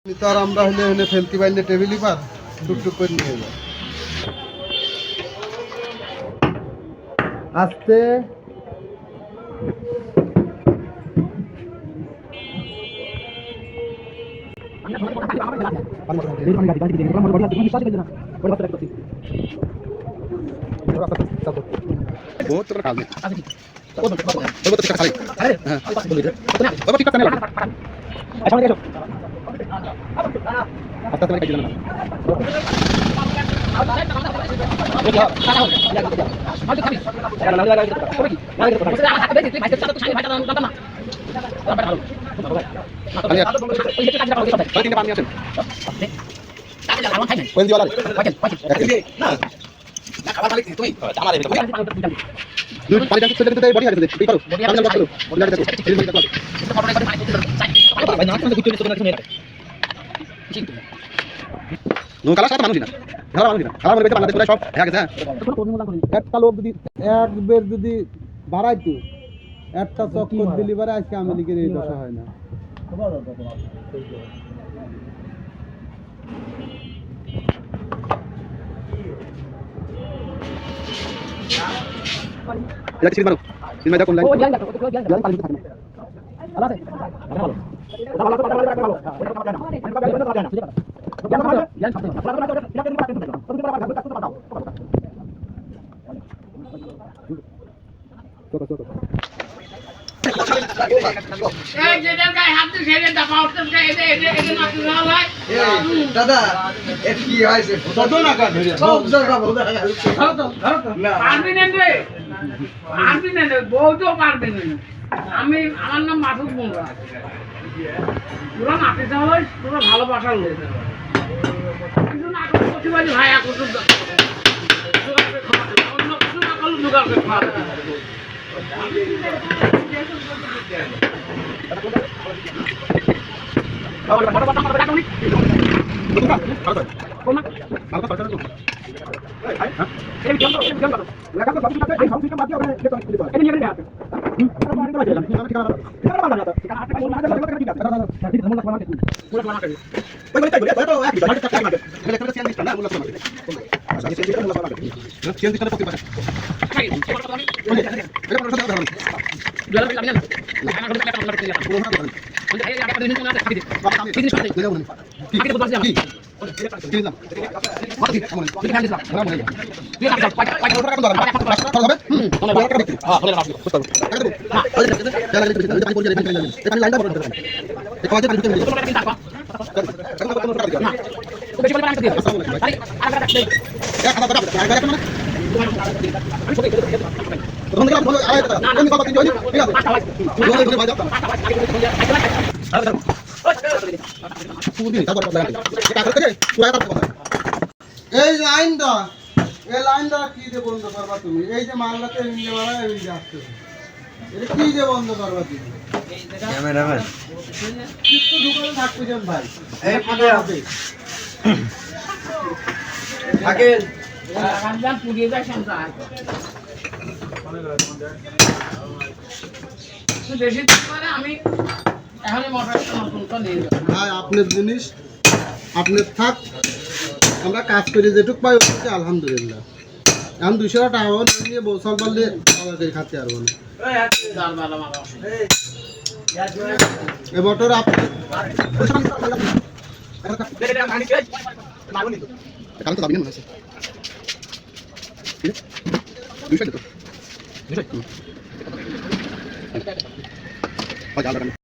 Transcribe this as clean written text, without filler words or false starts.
তো আর আমরা হলে হলে ফেলতে পারলে টেবিলই পার টুকটুক করে নিয়ে যাই আস্তে একটা লোক যদি এক বের যদি বাড়াইতো একটা চক্কর দিলি বারে আজকে আমেরিকার এই দশা হয় না দাদা কি হয়েছে আমি আমার নাম মাসুদ মুন্ডা তোরা নাতি চাওয়াই তোরা ভালোবাসার লোক কিন্তু নাটক প্রতিবাদী ভাই এখন অন্য কিছু না করলে জোগাড় খাওয়া এই লাইনটা এই লাইনটা কি যে বন্ধ করবা তুমি এই যে মালটাতে নিয়ে মারা এই যে আসতেছে এটা কি যে বন্ধ করবা তুমি ক্যামেরাম্যান কিছু দোকানে থাকতেছেন ভাই এই পদে হবে আগে রামজান পুড়িয়ে যায় সংসার বেশি করে আমি এখনই মোটরটা নতুনটা নিয়ে যাবো ভাই আপনার জিনিস আপনার থাক আমরা কাজ করে যেটুক পাই ওকে আলহামদুলিল্লাহ এখন 200 টাকা নিয়ে বসাল পারলে আবার করে খাতে পারবো না এই মোটর আপনি কাল তো যাবি না মনে হচ্ছে 200 তো 200